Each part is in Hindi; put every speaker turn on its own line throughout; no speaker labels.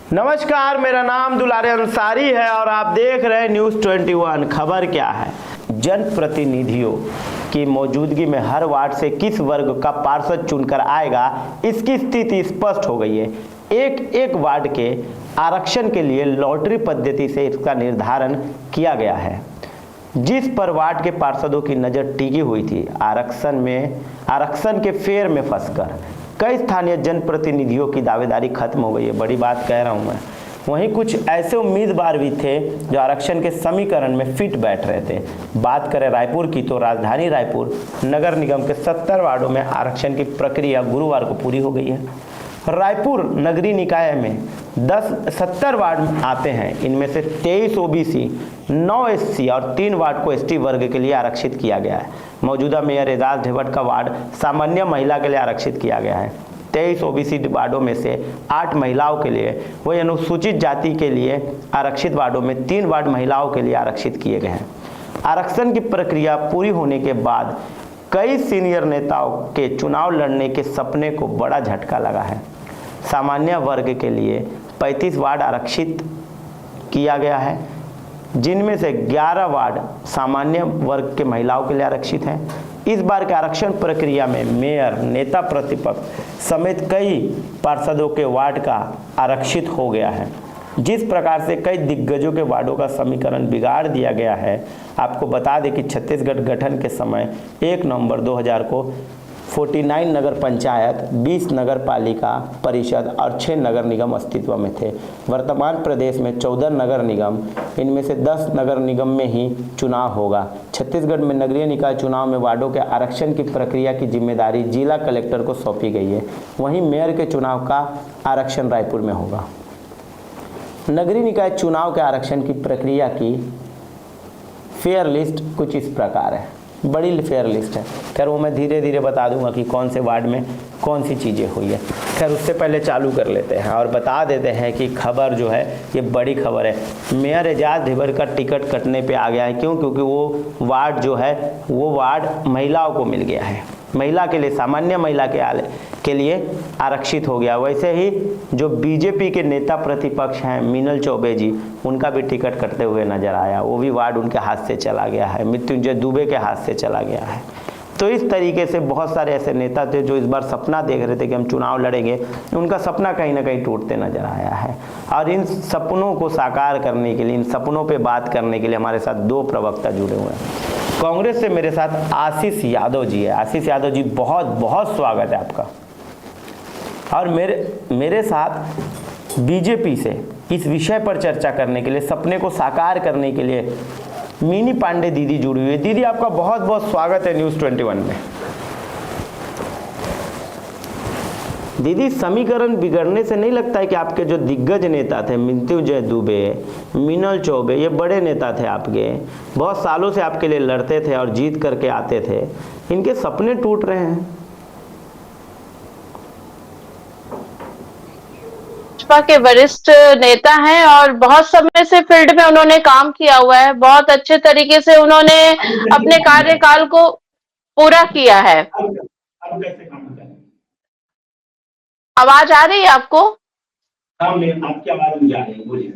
नमस्कार, मेरा नाम दुलारे अंसारी है और आप देख रहे हैं न्यूज़ 21। खबर क्या है? जनप्रतिनिधियों की मौजूदगी में हर वार्ड से किस वर्ग का पार्षद चुनकर आएगा, इसकी स्थिति स्पष्ट हो गई है। एक एक वार्ड के आरक्षण के लिए लॉटरी पद्धति से इसका निर्धारण किया गया है, जिस पर वार्ड के पार्षदों की नज़र टिकी हुई थी। आरक्षण के फेर में फंसकर कई स्थानीय जनप्रतिनिधियों की दावेदारी खत्म हो गई है। बड़ी बात कह रहा हूं मैं। वहीं कुछ ऐसे उम्मीदवार भी थे जो आरक्षण के समीकरण में फिट बैठ रहे थे। बात करें रायपुर की, तो राजधानी रायपुर नगर निगम के 70 वार्डों में आरक्षण की प्रक्रिया गुरुवार को पूरी हो गई है। रायपुर नगरीय निकाय में 70 वार्ड आते हैं। इनमें से 23 ओबीसी, 9 एससी और 3 वार्ड को एसटी वर्ग के लिए आरक्षित किया गया है। मौजूदा मेयर एजाज ढेबट का वार्ड सामान्य महिला के लिए आरक्षित किया गया है। 23 ओबीसी वार्डों में से 8 महिलाओं के लिए, वही अनुसूचित जाति के लिए आरक्षित वार्डों में 3 वार्ड महिलाओं के लिए आरक्षित किए गए हैं। आरक्षण की प्रक्रिया पूरी होने के बाद कई सीनियर नेताओं के चुनाव लड़ने के सपने को बड़ा झटका लगा है। सामान्य वर्ग के लिए 35 वार्ड आरक्षित किया गया है, जिनमें से 11 वार्ड सामान्य वर्ग के महिलाओं के लिए आरक्षित हैं। इस बार के आरक्षण प्रक्रिया में मेयर, नेता प्रतिपक्ष समेत कई पार्षदों के वार्ड का आरक्षित हो गया है। जिस प्रकार से कई दिग्गजों के वार्डों का समीकरण बिगाड़ दिया गया है। आपको बता दें कि छत्तीसगढ़ गठन के समय 1 नवंबर 2000 को 49 नगर पंचायत, 20 नगर पालिका परिषद और 6 नगर निगम अस्तित्व में थे। वर्तमान प्रदेश में 14 नगर निगम, इनमें से 10 नगर निगम में ही चुनाव होगा। छत्तीसगढ़ में नगरीय निकाय चुनाव में वार्डों के आरक्षण की प्रक्रिया की जिम्मेदारी जिला कलेक्टर को सौंपी गई है। वहीं मेयर के चुनाव का आरक्षण रायपुर में होगा। नगरीय निकाय चुनाव के आरक्षण की प्रक्रिया की फेयर लिस्ट कुछ इस प्रकार है। बड़ी फेयर लिस्ट है। खैर वो मैं धीरे धीरे बता दूंगा कि कौन से वार्ड में कौन सी चीज़ें हुई है। खैर उससे पहले चालू कर लेते हैं और बता देते हैं कि खबर जो है ये बड़ी खबर है। मेयर एजाज ढेबर का टिकट कटने पे आ गया है। क्यों? क्योंकि वो वार्ड जो है वो वार्ड महिलाओं को मिल गया है। महिला के लिए, सामान्य महिला के लिए आरक्षित हो गया। वैसे ही जो बीजेपी के नेता प्रतिपक्ष हैं मीनल चौबे जी, उनका भी टिकट कटते हुए नजर आया। वो भी वार्ड उनके हाथ से चला गया है, मृत्युंजय दुबे के हाथ से चला गया है। तो इस तरीके से बहुत सारे ऐसे नेता थे जो इस बार सपना देख रहे थे कि हम चुनाव लड़ेंगे, उनका सपना कहीं ना कहीं टूटते नजर आया है। और इन सपनों को साकार करने के लिए, इन सपनों पे बात करने के लिए हमारे साथ 2 प्रवक्ता जुड़े हुए हैं। कांग्रेस से मेरे साथ आशीष यादव जी है। आशीष यादव जी, बहुत बहुत स्वागत है आपका। और मेरे साथ बीजेपी से इस विषय पर चर्चा करने के लिए, सपने को साकार करने के लिए मिनी पांडे दीदी जुड़ी हुई है। दीदी, आपका बहुत बहुत स्वागत है न्यूज़ 21 में। दीदी, समीकरण बिगड़ने से नहीं लगता है कि आपके जो दिग्गज नेता थे, मृत्युंजय दुबे, मीनल चौबे, ये बड़े नेता थे आपके, बहुत सालों से आपके लिए लड़ते थे और जीत करके आते थे, इनके सपने टूट रहे हैं?
भाजपा के वरिष्ठ नेता हैं और बहुत समय से फील्ड में उन्होंने काम किया हुआ है। बहुत अच्छे तरीके से उन्होंने अपने कार्यकाल को पूरा किया है। आवाज आ रही है आपको?
हाँ, आपकी आवाज मुझे आ रही है, बोलिए।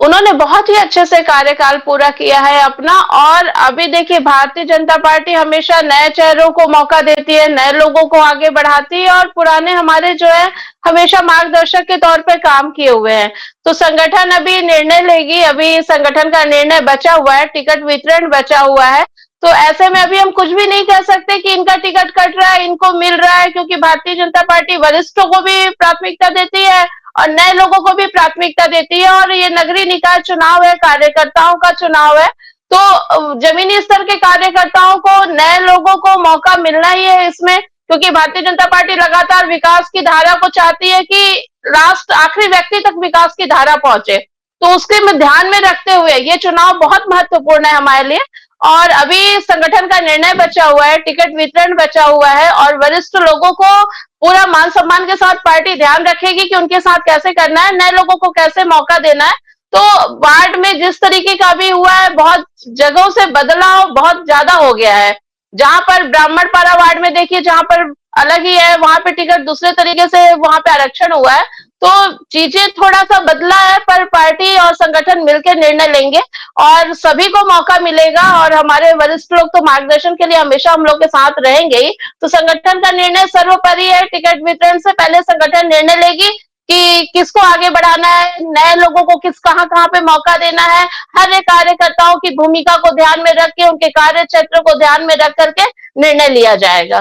उन्होंने बहुत ही अच्छे से कार्यकाल पूरा किया है अपना। और अभी देखिए, भारतीय जनता पार्टी हमेशा नए चेहरों को मौका देती है, नए लोगों को आगे बढ़ाती है और पुराने हमारे जो है हमेशा मार्गदर्शक के तौर पे काम किए हुए हैं। तो संगठन अभी निर्णय लेगी, अभी संगठन का निर्णय बचा हुआ है, टिकट वितरण बचा हुआ है। तो ऐसे में अभी हम कुछ भी नहीं कह सकते कि इनका टिकट कट रहा है, इनको मिल रहा है, क्योंकि भारतीय जनता पार्टी वरिष्ठों को भी प्राथमिकता देती है और नए लोगों को भी प्राथमिकता देती है। और ये नगरीय निकाय चुनाव है, कार्यकर्ताओं का चुनाव है, तो जमीनी स्तर के कार्यकर्ताओं को, नए लोगों को मौका मिलना ही है इसमें। क्योंकि भारतीय जनता पार्टी लगातार विकास की धारा को चाहती है कि राष्ट्र आखिरी व्यक्ति तक विकास की धारा पहुंचे। तो उसके में ध्यान में रखते हुए ये चुनाव बहुत महत्वपूर्ण है हमारे लिए। और अभी संगठन का निर्णय बचा हुआ है, टिकट वितरण बचा हुआ है और वरिष्ठ लोगों को पूरा मान सम्मान के साथ पार्टी ध्यान रखेगी कि उनके साथ कैसे करना है, नए लोगों को कैसे मौका देना है। तो वार्ड में जिस तरीके का भी हुआ है, बहुत जगहों से बदलाव बहुत ज्यादा हो गया है। जहां पर ब्राह्मणपारा वार्ड में देखिए, जहां पर अलग ही है, वहां पे टिकट दूसरे तरीके से वहां पे आरक्षण हुआ है। तो चीजें थोड़ा सा बदला है, पर पार्टी और संगठन मिलकर निर्णय लेंगे और सभी को मौका मिलेगा और हमारे वरिष्ठ लोग तो मार्गदर्शन के लिए हमेशा हम लोग के साथ रहेंगे ही। तो संगठन का निर्णय सर्वोपरि है। टिकट वितरण से पहले संगठन निर्णय लेगी कि किसको आगे बढ़ाना है, नए लोगों को किस कहां कहां पे मौका देना है। हर एक कार्यकर्ताओं की भूमिका को ध्यान में रख के, उनके कार्य क्षेत्र को ध्यान में रख करके निर्णय लिया जाएगा।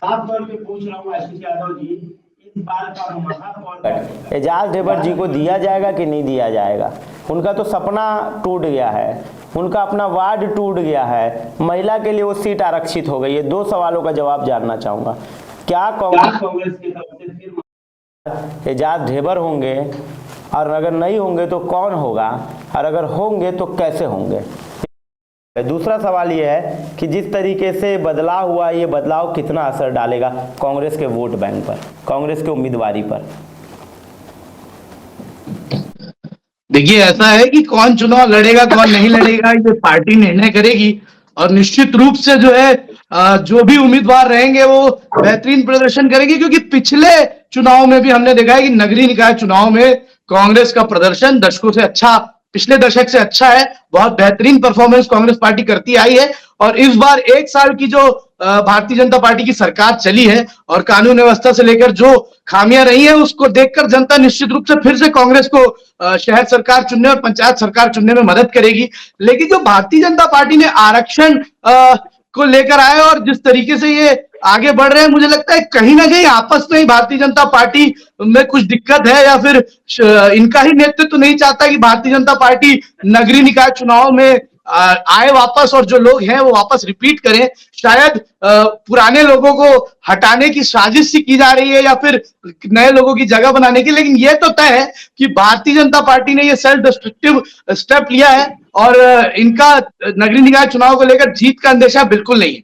साफ तौर पे पूछ रहा हूँ आशीष यादव जी, इस बार का महापौर एजाज ढेबर जी को दिया जाएगा कि नहीं दिया जाएगा? उनका तो सपना टूट गया है, उनका अपना वार्ड टूट गया है, महिला के लिए वो सीट आरक्षित हो गई है। 2 सवालों का जवाब जानना चाहूंगा। क्या कांग्रेस की तरफ से फिर एजाज ढेबर होंगे, और अगर नहीं होंगे तो कौन होगा, और अगर होंगे तो कैसे होंगे? दूसरा सवाल यह है कि जिस तरीके से बदलाव हुआ, ये बदलाव कितना असर डालेगा कांग्रेस के वोट बैंक पर, कांग्रेस के उम्मीदवारी पर?
देखिए, ऐसा है कि कौन चुनाव लड़ेगा कौन नहीं लड़ेगा ये पार्टी निर्णय करेगी, और निश्चित रूप से जो है जो भी उम्मीदवार रहेंगे वो बेहतरीन प्रदर्शन करेंगे, क्योंकि पिछले चुनाव में भी हमने देखा है कि नगरीय निकाय चुनाव में कांग्रेस का प्रदर्शन दशकों से अच्छा, पिछले दशक से अच्छा है। बहुत बेहतरीन परफॉर्मेंस कांग्रेस पार्टी करती आई है, और इस बार 1 साल की जो भारतीय जनता पार्टी की सरकार चली है और कानून व्यवस्था से लेकर जो खामियां रही है, उसको देखकर जनता निश्चित रूप से फिर से कांग्रेस को शहर सरकार चुनने और पंचायत सरकार चुनने में मदद करेगी। लेकिन जो भारतीय जनता पार्टी ने आरक्षण को लेकर आए और जिस तरीके से ये आगे बढ़ रहे हैं, मुझे लगता है कहीं ना कहीं आपस में ही भारतीय जनता पार्टी में कुछ दिक्कत है, या फिर इनका ही नेतृत्व नहीं चाहता कि भारतीय जनता पार्टी नगरीय निकाय चुनाव में आए वापस, और जो लोग हैं वो वापस रिपीट करें। शायद पुराने लोगों को हटाने की साजिश सी की जा रही है, या फिर नए लोगों की जगह बनाने की। लेकिन यह तो तय है कि भारतीय जनता पार्टी ने यह सेल्फ डिस्ट्रक्टिव स्टेप लिया है, और इनका नगरीय निकाय चुनाव को लेकर जीत का अंदेशा बिल्कुल नहीं है।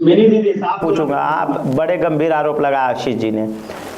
मेरी दीदी साफ पूछूंगा, आप बड़े गंभीर आरोप लगाया आशीष जी ने,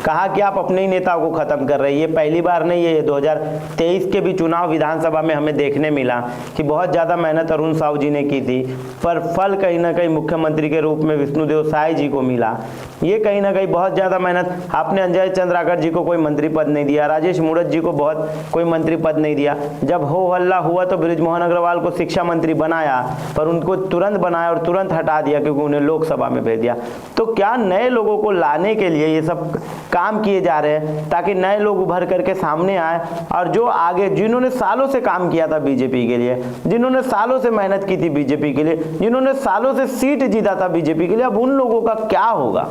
कहा कि आप अपने ही नेताओं को खत्म कर रहे हैं। ये पहली बार नहीं है, ये 2023 के भी चुनाव विधानसभा में हमें देखने मिला कि बहुत ज़्यादा मेहनत अरुण साहू जी ने की थी, पर फल कहीं ना कहीं मुख्यमंत्री के रूप में विष्णुदेव साय जी को मिला। ये कहीं ना कहीं बहुत ज़्यादा मेहनत, आपने अंजय चंद्राकर जी को कोई मंत्री पद नहीं दिया, राजेश मूणत जी को बहुत कोई मंत्री पद नहीं दिया। जब हो हल्ला हुआ तो बृजमोहन अग्रवाल को शिक्षा मंत्री बनाया, पर उनको तुरंत बनाया और तुरंत हटा दिया क्योंकि उन्हें लोकसभा में भेज दिया। तो क्या नए लोगों को लाने के लिए ये सब काम किए जा रहे हैं ताकि नए लोग उभर करके सामने आए, और जो आगे जिन्होंने सालों से काम किया था बीजेपी के लिए, जिन्होंने सालों से मेहनत की थी बीजेपी के लिए, जिन्होंने सालों से सीट जीता था बीजेपी के लिए, अब उन लोगों का क्या होगा?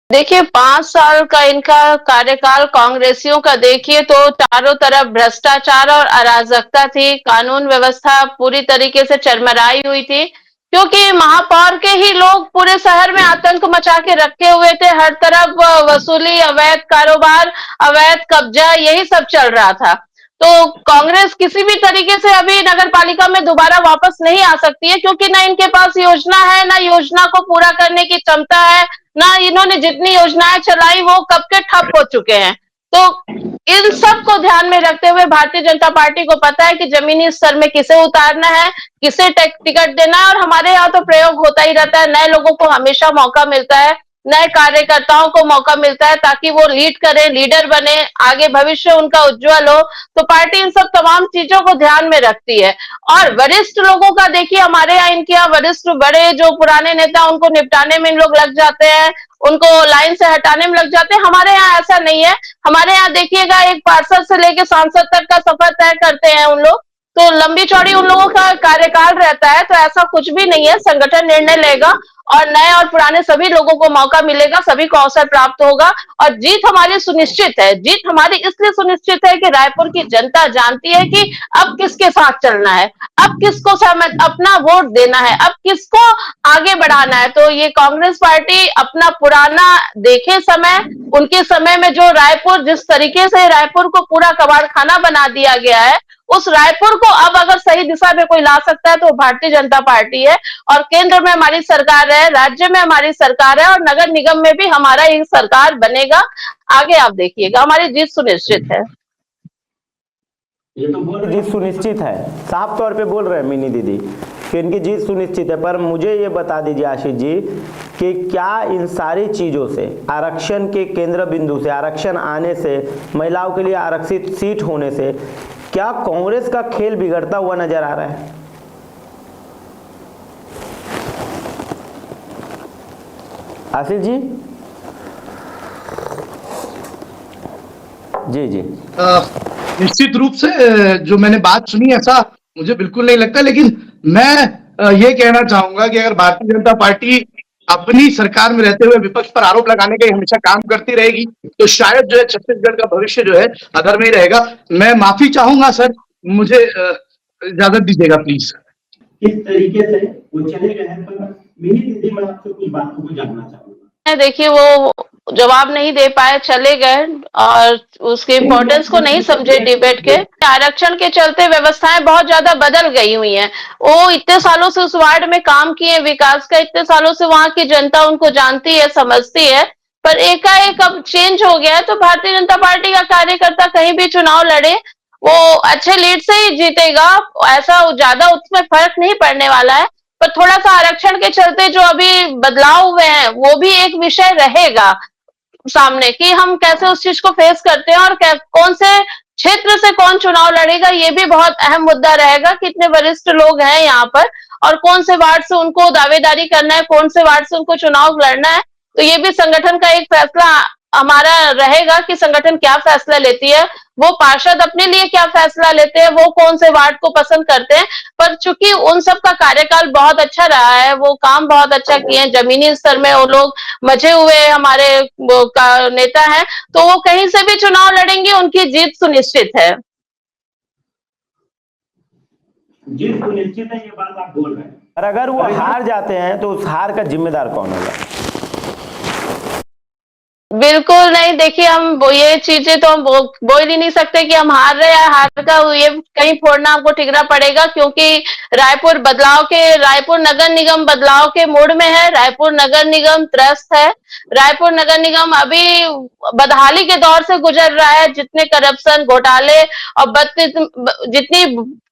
देखिए, 5 साल का इनका कार्यकाल कांग्रेसियों का देखिए तो चारों तरफ भ्रष्टाचार और अराजकता थी। कानून व्यवस्था पूरी तरीके से चरमराई हुई थी, क्योंकि महापौर के ही लोग पूरे शहर में आतंक मचा के रखे हुए थे। हर तरफ वसूली, अवैध कारोबार, अवैध कब्जा, यही सब चल रहा था। तो कांग्रेस किसी भी तरीके से अभी नगर पालिका में दोबारा वापस नहीं आ सकती है, क्योंकि ना इनके पास योजना है, ना योजना को पूरा करने की क्षमता है, ना इन्होंने जितनी योजनाएं चलाई वो कब के ठप हो चुके हैं। तो इन सब को ध्यान में रखते हुए भारतीय जनता पार्टी को पता है कि जमीनी स्तर में किसे उतारना है, किसे टिकट देना है, और हमारे यहाँ तो प्रयोग होता ही रहता है। नए लोगों को हमेशा मौका मिलता है, नए कार्यकर्ताओं को मौका मिलता है ताकि वो लीड करें, लीडर बने, आगे भविष्य उनका उज्जवल हो। तो पार्टी इन सब तमाम चीजों को ध्यान में रखती है। और वरिष्ठ लोगों का देखिए, हमारे यहाँ इनके यहाँ वरिष्ठ बड़े जो पुराने नेता, उनको निपटाने में इन लोग लग जाते हैं, उनको लाइन से हटाने में लग जाते हैं। हमारे यहाँ ऐसा नहीं है। हमारे यहाँ देखिएगा, एक पार्षद से लेकर सांसद तक का सफर तय करते हैं उन लोग, तो लंबी चौड़ी उन लोगों का कार्यकाल रहता है। तो ऐसा कुछ भी नहीं है, संगठन निर्णय लेगा और नए और पुराने सभी लोगों को मौका मिलेगा, सभी को अवसर प्राप्त होगा, और जीत हमारी सुनिश्चित है। जीत हमारी इसलिए सुनिश्चित है कि रायपुर की जनता जानती है कि अब किसके साथ चलना है, अब किसको अपना वोट देना है, अब किसको आगे बढ़ाना है। तो ये कांग्रेस पार्टी अपना पुराना देखे समय, उनके समय में जो रायपुर, जिस तरीके से रायपुर को पूरा कबाड़ खाना बना दिया गया है, उस रायपुर को अब अगर सही दिशा में कोई ला सकता है तो भारतीय जनता पार्टी है। और केंद्र में हमारी सरकार है, राज्य में हमारी सरकार है, और नगर निगम में भी हमारा ही सरकार बनेगा। आगे आप देखिएगा, हमारी जीत सुनिश्चित है।
ये तो जीत सुनिश्चित है, साफ तौर पे बोल रहे हैं मिनी दीदी। कि इनकी जीत सुनिश्चित है। पर मुझे ये बता दीजिए आशीष जी कि क्या इन सारी चीज़ों से, आरक्षण के केंद्र बिंदु से, आरक्षण आने से, महिलाओं के लिए आरक्षित सीट होने से, क्या कांग्रेस का खेल बिगड़ता हुआ नजर आ रहा है? आशीष जी? जी जी।
निश्चित रूप से जो मैंने बात सुनी ऐसा मुझे बिल्कुल नहीं लगता, लेकिन मैं ये कहना चाहूंगा कि अगर भारतीय जनता पार्टी अपनी सरकार में रहते हुए विपक्ष पर आरोप लगाने का हमेशा काम करती रहेगी तो शायद जो है छत्तीसगढ़ का भविष्य जो है अधर में ही रहेगा। मैं माफी चाहूंगा सर, मुझे इजाजत दीजिएगा प्लीज।
किस तरीके से वो चले गए हैं, पर मिनी दीदी मैं आपसे कुछ बातों को जानना चाहूंगा।
देखिए वो जवाब नहीं दे पाए, चले गए और उसके इम्पोर्टेंस को नहीं समझे डिबेट के। आरक्षण के चलते व्यवस्थाएं बहुत ज्यादा बदल गई हुई हैं। वो इतने सालों से उस वार्ड में काम किए, विकास का इतने सालों से वहां की जनता उनको जानती है, समझती है, पर एकाएक अब चेंज हो गया है। तो भारतीय जनता पार्टी का कार्यकर्ता कहीं भी चुनाव लड़े वो अच्छे लीड से ही जीतेगा, ऐसा ज्यादा उसमें फर्क नहीं पड़ने वाला है। पर थोड़ा सा आरक्षण के चलते जो अभी बदलाव हुए हैं वो भी एक विषय रहेगा सामने कि हम कैसे उस चीज को फेस करते हैं और कौन से क्षेत्र से कौन चुनाव लड़ेगा, ये भी बहुत अहम मुद्दा रहेगा। कितने वरिष्ठ लोग हैं यहाँ पर और कौन से वार्ड से उनको दावेदारी करना है, कौन से वार्ड से उनको चुनाव लड़ना है। तो ये भी संगठन का एक फैसला हमारा रहेगा कि संगठन क्या फैसला लेती है, वो पार्षद अपने लिए क्या फैसला लेते हैं, वो कौन से वार्ड को पसंद करते हैं। पर चूंकि उन सब का कार्यकाल बहुत अच्छा रहा है, वो काम बहुत अच्छा किए हैं, जमीनी स्तर में वो लोग मजे हुए हमारे नेता हैं, तो वो कहीं से भी चुनाव लड़ेंगे, उनकी जीत सुनिश्चित है।
जीत सुनिश्चित है, ये बात आप बोल रहे हैं।
और अगर वो हार जाते हैं तो उस हार का जिम्मेदार कौन होगा?
बिल्कुल नहीं, देखिए हम ये चीजें तो हम बोल ही नहीं सकते कि हम हार रहे हैं। हार का ये कहीं फोड़ना हमको ठिकरा पड़ेगा, क्योंकि रायपुर नगर निगम बदलाव के मूड में है। रायपुर नगर निगम त्रस्त है। रायपुर नगर निगम अभी बदहाली के दौर से गुजर रहा है। जितने करप्शन, घोटाले और जितनी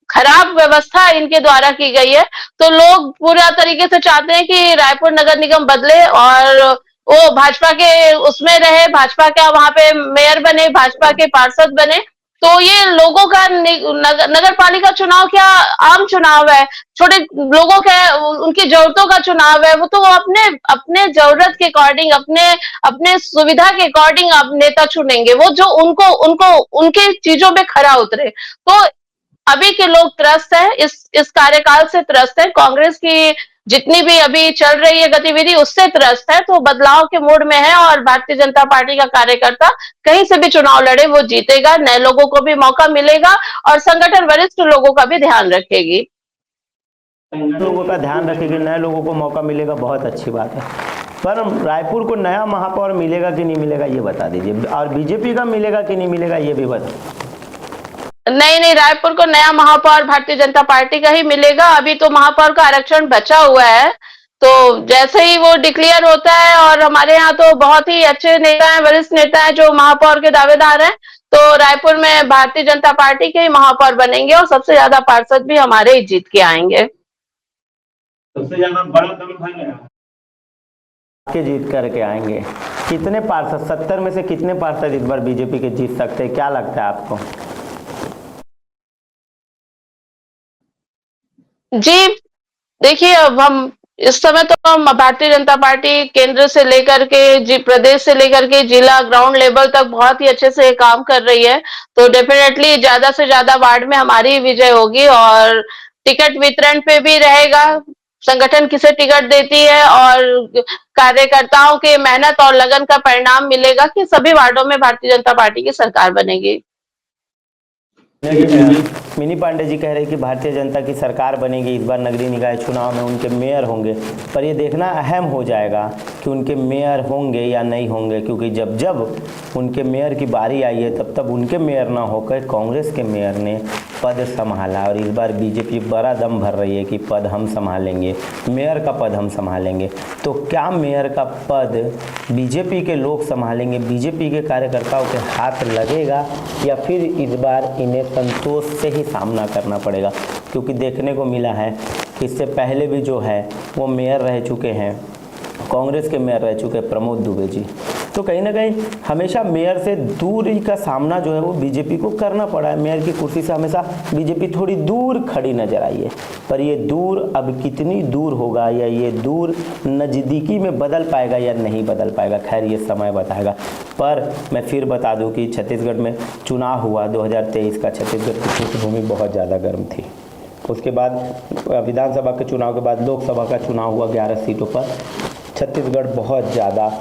खराब व्यवस्था इनके द्वारा की गई है, तो लोग पूरा तरीके से चाहते हैं कि रायपुर नगर निगम बदले और वो भाजपा के उसमें रहे, भाजपा का वहां पे मेयर बने, भाजपा के पार्षद बने। तो ये लोगों का नगर पालिका चुनाव क्या आम चुनाव है, छोटे लोगों का उनकी जरूरतों का चुनाव है। वो तो अपने जरूरत के अकॉर्डिंग, अपने सुविधा के अकॉर्डिंग आप नेता चुनेंगे, वो जो उनको उनके चीजों में खरा उतरे। तो अभी के लोग त्रस्त है, इस कार्यकाल से त्रस्त है, कांग्रेस की जितनी भी अभी चल रही है गतिविधि उससे त्रस्त है। तो बदलाव के मूड में है और भारतीय जनता पार्टी का कार्यकर्ता कहीं से भी चुनाव लड़े वो जीतेगा, नए लोगों को भी मौका मिलेगा और संगठन वरिष्ठ लोगों का भी ध्यान रखेगी।
लोगों का ध्यान रखेगी, नए लोगों को मौका मिलेगा, बहुत अच्छी बात है। पर रायपुर को नया महापौर मिलेगा कि नहीं मिलेगा ये बता दीजिए, और बीजेपी का मिलेगा कि नहीं मिलेगा ये भी बता।
नहीं, रायपुर को नया महापौर भारतीय जनता पार्टी का ही मिलेगा। अभी तो महापौर का आरक्षण बचा हुआ है, तो जैसे ही वो डिक्लेयर होता है, और हमारे यहाँ तो बहुत ही अच्छे नेता हैं, वरिष्ठ नेता हैं जो महापौर के दावेदार हैं, तो रायपुर में भारतीय जनता पार्टी के ही महापौर बनेंगे और सबसे ज्यादा पार्षद भी हमारे ही जीत के आएंगे।
सबसे ज्यादा बड़ा दम है
के जीत करके आएंगे। कितने पार्षद, 70 में से कितने पार्षद इस बार बीजेपी के जीत सकते हैं, क्या लगता है आपको?
जी देखिए, अब हम इस समय तो हम भारतीय जनता पार्टी केंद्र से लेकर के प्रदेश से लेकर के जिला ग्राउंड लेवल तक बहुत ही अच्छे से काम कर रही है। तो डेफिनेटली ज्यादा से ज्यादा वार्ड में हमारी विजय होगी और टिकट वितरण पे भी रहेगा, संगठन किसे टिकट देती है और कार्यकर्ताओं के मेहनत और लगन का परिणाम मिलेगा कि सभी वार्डों में भारतीय जनता पार्टी की सरकार बनेगी।
मिनी पांडे जी कह रहे हैं कि भारतीय जनता की सरकार बनेगी, इस बार नगरीय निकाय चुनाव में उनके मेयर होंगे, पर ये देखना अहम हो जाएगा कि उनके मेयर होंगे या नहीं होंगे, क्योंकि जब जब उनके मेयर की बारी आई है तब तब उनके मेयर ना होकर कांग्रेस के मेयर ने पद संभाला। और इस बार बीजेपी बड़ा दम भर रही है कि पद हम संभालेंगे, मेयर का पद हम संभालेंगे। तो क्या मेयर का पद बीजेपी के लोग संभालेंगे, बीजेपी के कार्यकर्ताओं के हाथ लगेगा, या फिर इस बार इन्हें संतोष से ही सामना करना पड़ेगा? क्योंकि देखने को मिला है इससे पहले भी जो है वो मेयर रह चुके हैं, कांग्रेस के मेयर रह चुके हैं प्रमोद दुबे जी। तो कहीं ना कहीं हमेशा मेयर से दूरी का सामना जो है वो बीजेपी को करना पड़ा है। मेयर की कुर्सी से हमेशा बीजेपी थोड़ी दूर खड़ी नजर आई है, पर ये दूर अब कितनी दूर होगा या ये दूर नज़दीकी में बदल पाएगा या नहीं बदल पाएगा, खैर ये समय बताएगा। पर मैं फिर बता दूं कि छत्तीसगढ़ में चुनाव हुआ 2023 का, छत्तीसगढ़ की पृष्ठभूमि बहुत ज़्यादा गर्म थी। उसके बाद विधानसभा के चुनाव के बाद लोकसभा का चुनाव हुआ 11 सीटों पर। छत्तीसगढ़ बहुत ज़्यादा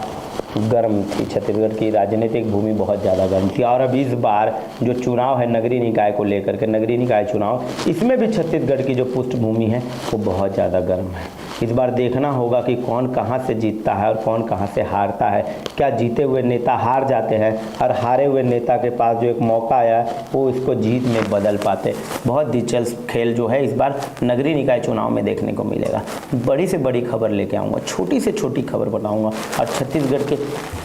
गर्म थी, छत्तीसगढ़ की राजनीतिक भूमि बहुत ज़्यादा गर्म थी। और अब इस बार जो चुनाव है नगरीय निकाय को लेकर के, नगरीय निकाय चुनाव, इसमें भी छत्तीसगढ़ की जो पृष्ठभूमि है वो बहुत ज़्यादा गर्म है। इस बार देखना होगा कि कौन कहां से जीतता है और कौन कहां से हारता है। क्या जीते हुए नेता हार जाते हैं और हारे हुए नेता के पास जो एक मौका आया वो इसको जीत में बदल पाते। बहुत दिलचस्प खेल जो है इस बार नगरीय निकाय चुनाव में देखने को मिलेगा। बड़ी से बड़ी खबर लेके आऊँगा, छोटी से छोटी खबर बताऊँगा और छत्तीसगढ़ के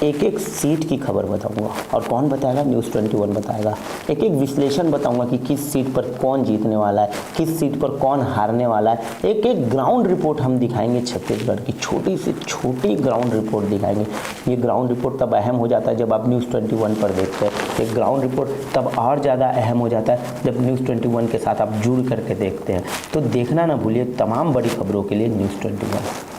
एक एक सीट की खबर बताऊँगा। और कौन बताएगा? न्यूज़ 21 बताएगा। एक एक विश्लेषण बताऊँगा कि किस सीट पर कौन जीतने वाला है, किस सीट पर कौन हारने वाला है। एक एक ग्राउंड रिपोर्ट हम दिखाएंगे, छत्तीसगढ़ की छोटी से छोटी ग्राउंड रिपोर्ट दिखाएंगे। ये ग्राउंड रिपोर्ट तब अहम हो जाता है जब आप न्यूज़ 21 पर देखते हैं। ये ग्राउंड रिपोर्ट तब और ज़्यादा अहम हो जाता है जब न्यूज़ 21 के साथ आप जुड़ करके देखते हैं। तो देखना ना भूलिए तमाम बड़ी खबरों के लिए न्यूज़ 21।